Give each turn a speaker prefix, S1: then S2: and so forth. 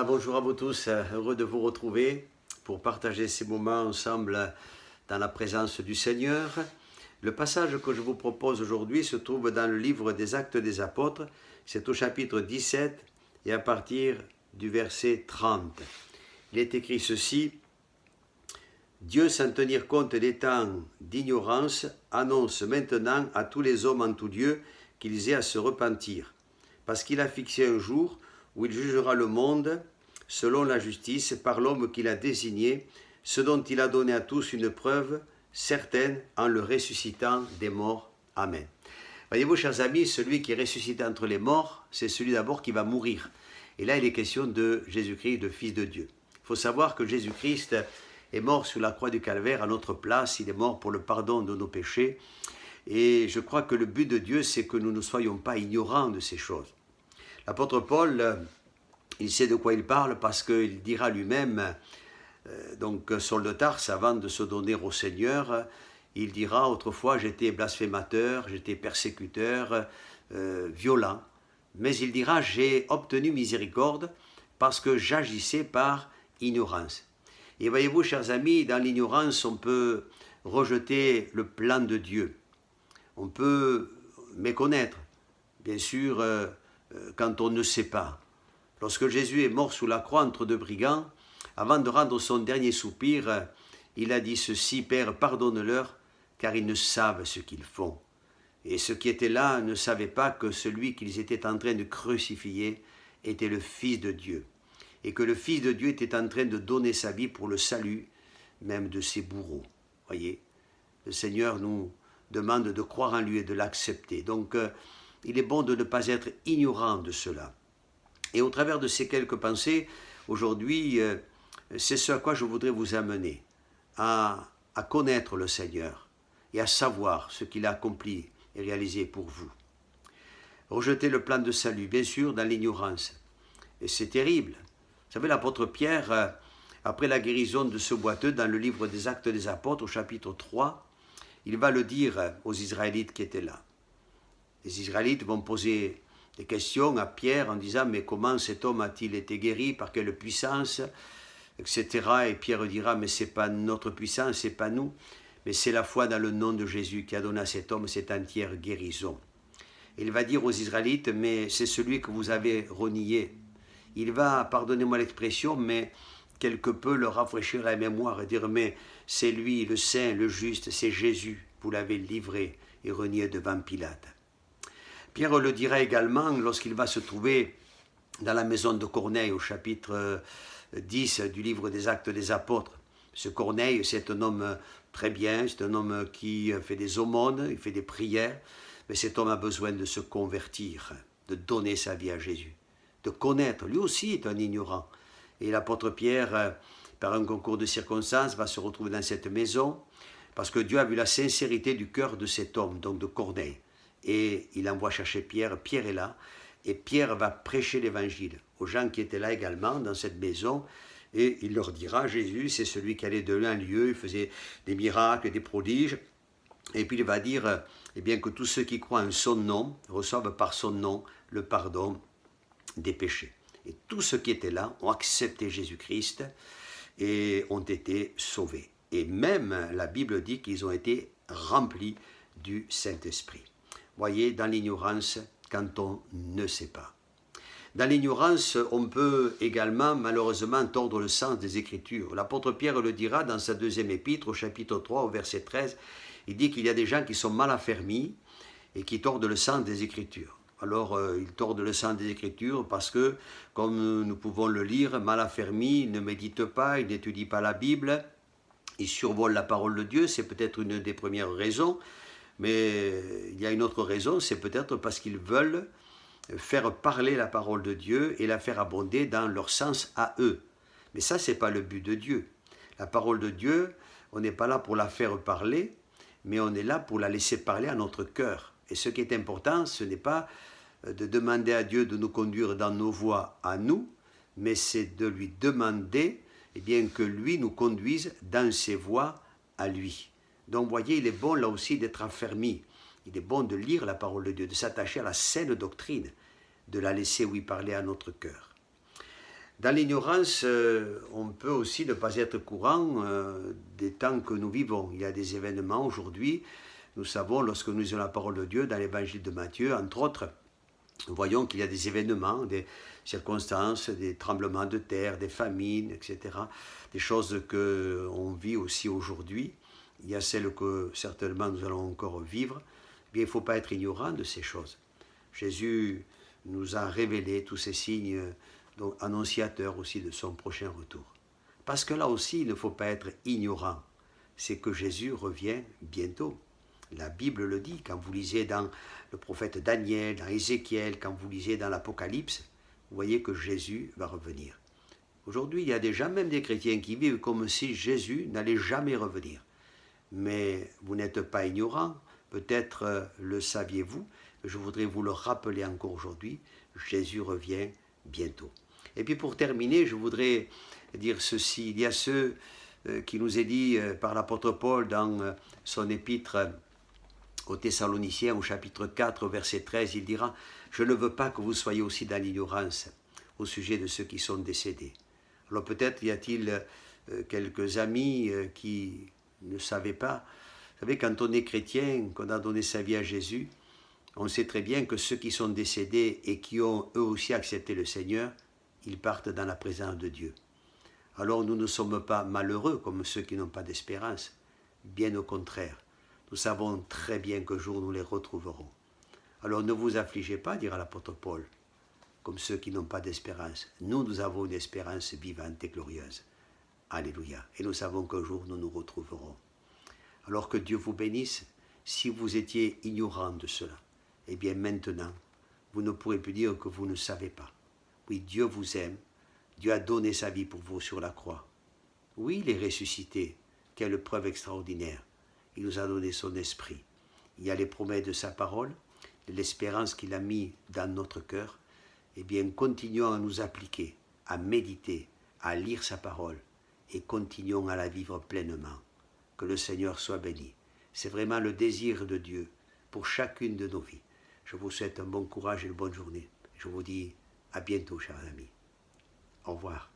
S1: Bonjour à vous tous, heureux de vous retrouver pour partager ces moments ensemble dans la présence du Seigneur. Le passage que je vous propose aujourd'hui se trouve dans le livre des Actes des Apôtres, c'est au chapitre 17 et à partir du verset 30. Il est écrit ceci: Dieu, sans tenir compte des temps d'ignorance, annonce maintenant à tous les hommes en tout lieu qu'ils aient à se repentir, parce qu'il a fixé un jour où il jugera le monde selon la justice par l'homme qu'il a désigné, ce dont il a donné à tous une preuve certaine en le ressuscitant des morts. Amen. Voyez-vous, chers amis, celui qui est ressuscité entre les morts, c'est celui d'abord qui va mourir. Et là, il est question de Jésus-Christ, de Fils de Dieu. Il faut savoir que Jésus-Christ est mort sur la croix du Calvaire à notre place, il est mort pour le pardon de nos péchés. Et je crois que le but de Dieu, c'est que nous ne soyons pas ignorants de ces choses. L'apôtre Paul, il sait de quoi il parle parce qu'il dira lui-même, donc Saul de Tarse, avant de se donner au Seigneur, il dira: autrefois j'étais blasphémateur, j'étais persécuteur, violent, mais il dira: j'ai obtenu miséricorde parce que j'agissais par ignorance. Et voyez-vous, chers amis, dans l'ignorance, on peut rejeter le plan de Dieu, on peut méconnaître, bien sûr, quand on ne sait pas. Lorsque Jésus est mort sous la croix entre deux brigands, avant de rendre son dernier soupir, il a dit ceci: Père, pardonne-leur, car ils ne savent ce qu'ils font. Et ceux qui étaient là ne savaient pas que celui qu'ils étaient en train de crucifier était le Fils de Dieu, et que le Fils de Dieu était en train de donner sa vie pour le salut, même de ses bourreaux. Voyez, le Seigneur nous demande de croire en lui et de l'accepter. Donc, il est bon de ne pas être ignorant de cela. Et au travers de ces quelques pensées, aujourd'hui, c'est ce à quoi je voudrais vous amener, à connaître le Seigneur et à savoir ce qu'il a accompli et réalisé pour vous. Rejeter le plan de salut, bien sûr, dans l'ignorance. Et c'est terrible. Vous savez, l'apôtre Pierre, après la guérison de ce boiteux, dans le livre des Actes des Apôtres, au chapitre 3, il va le dire aux Israélites qui étaient là. Les Israélites vont poser des questions à Pierre en disant: mais comment cet homme a-t-il été guéri, par quelle puissance, etc. Et Pierre dira: mais ce n'est pas notre puissance, ce n'est pas nous, mais c'est la foi dans le nom de Jésus qui a donné à cet homme cette entière guérison. Il va dire aux Israélites: mais c'est celui que vous avez renié. Il va, pardonnez-moi l'expression, mais quelque peu leur rafraîchir la mémoire et dire: mais c'est lui, le saint, le juste, c'est Jésus, vous l'avez livré et renié devant Pilate. Pierre le dira également lorsqu'il va se trouver dans la maison de Corneille au chapitre 10 du livre des Actes des Apôtres. Ce Corneille, c'est un homme très bien, c'est un homme qui fait des aumônes, il fait des prières, mais cet homme a besoin de se convertir, de donner sa vie à Jésus, de connaître. Lui aussi est un ignorant. Et l'apôtre Pierre, par un concours de circonstances, va se retrouver dans cette maison parce que Dieu a vu la sincérité du cœur de cet homme, donc de Corneille. Et il envoie chercher Pierre, Pierre est là, et Pierre va prêcher l'évangile aux gens qui étaient là également dans cette maison, et il leur dira: Jésus, c'est celui qui allait de lieu en lieu, il faisait des miracles, des prodiges, et puis il va dire eh bien, que tous ceux qui croient en son nom reçoivent par son nom le pardon des péchés. Et tous ceux qui étaient là ont accepté Jésus-Christ et ont été sauvés. Et même la Bible dit qu'ils ont été remplis du Saint-Esprit. Voyez, dans l'ignorance, quand on ne sait pas. Dans l'ignorance, on peut également, malheureusement, tordre le sens des Écritures. L'apôtre Pierre le dira dans sa deuxième épître, au chapitre 3, au verset 13. Il dit qu'il y a des gens qui sont mal affermis et qui tordent le sens des Écritures. Alors, ils tordent le sens des Écritures parce que, comme nous pouvons le lire, mal affermis, ils ne méditent pas, ils n'étudient pas la Bible, ils survolent la parole de Dieu, c'est peut-être une des premières raisons. Mais il y a une autre raison, c'est peut-être parce qu'ils veulent faire parler la parole de Dieu et la faire abonder dans leur sens à eux. Mais ça, ce n'est pas le but de Dieu. La parole de Dieu, on n'est pas là pour la faire parler, mais on est là pour la laisser parler à notre cœur. Et ce qui est important, ce n'est pas de demander à Dieu de nous conduire dans nos voies à nous, mais c'est de lui demander eh bien, que lui nous conduise dans ses voies à lui. Donc, voyez, il est bon là aussi d'être affermi. Il est bon de lire la parole de Dieu, de s'attacher à la saine doctrine, de la laisser, oui, parler à notre cœur. Dans l'ignorance, on peut aussi ne pas être courant des temps que nous vivons. Il y a des événements aujourd'hui, nous savons, lorsque nous lisons la parole de Dieu dans l'évangile de Matthieu, entre autres, nous voyons qu'il y a des événements, des circonstances, des tremblements de terre, des famines, etc. Des choses qu'on vit aussi aujourd'hui. Il y a celles que certainement nous allons encore vivre. Bien, il ne faut pas être ignorant de ces choses. Jésus nous a révélé tous ces signes, donc annonciateurs aussi de son prochain retour. Parce que là aussi, il ne faut pas être ignorant. C'est que Jésus revient bientôt. La Bible le dit, quand vous lisez dans le prophète Daniel, dans Ézéchiel, quand vous lisez dans l'Apocalypse, vous voyez que Jésus va revenir. Aujourd'hui, il y a déjà même des chrétiens qui vivent comme si Jésus n'allait jamais revenir. Mais vous n'êtes pas ignorant, peut-être le saviez-vous, je voudrais vous le rappeler encore aujourd'hui, Jésus revient bientôt. Et puis pour terminer, je voudrais dire ceci, il y a ceux qui nous est dit par l'apôtre Paul dans son épître aux Thessaloniciens, au chapitre 4, verset 13, il dira « Je ne veux pas que vous soyez aussi dans l'ignorance au sujet de ceux qui sont décédés. » Alors peut-être y a-t-il quelques amis qui ne savaient pas. Vous savez, quand on est chrétien, qu'on a donné sa vie à Jésus, on sait très bien que ceux qui sont décédés et qui ont eux aussi accepté le Seigneur, ils partent dans la présence de Dieu. Alors nous ne sommes pas malheureux comme ceux qui n'ont pas d'espérance. Bien au contraire. Nous savons très bien qu'un jour nous les retrouverons. Alors ne vous affligez pas, dira l'apôtre Paul, comme ceux qui n'ont pas d'espérance. Nous avons une espérance vivante et glorieuse. Alléluia. Et nous savons qu'un jour nous nous retrouverons. Alors que Dieu vous bénisse, si vous étiez ignorant de cela, eh bien maintenant, vous ne pourrez plus dire que vous ne savez pas. Oui, Dieu vous aime. Dieu a donné sa vie pour vous sur la croix. Oui, il est ressuscité. Quelle preuve extraordinaire. Il nous a donné son esprit. Il y a les promesses de sa parole, l'espérance qu'il a mis dans notre cœur. Eh bien, continuons à nous appliquer, à méditer, à lire sa parole et continuons à la vivre pleinement. Que le Seigneur soit béni. C'est vraiment le désir de Dieu pour chacune de nos vies. Je vous souhaite un bon courage et une bonne journée. Je vous dis à bientôt, chers amis. Au revoir.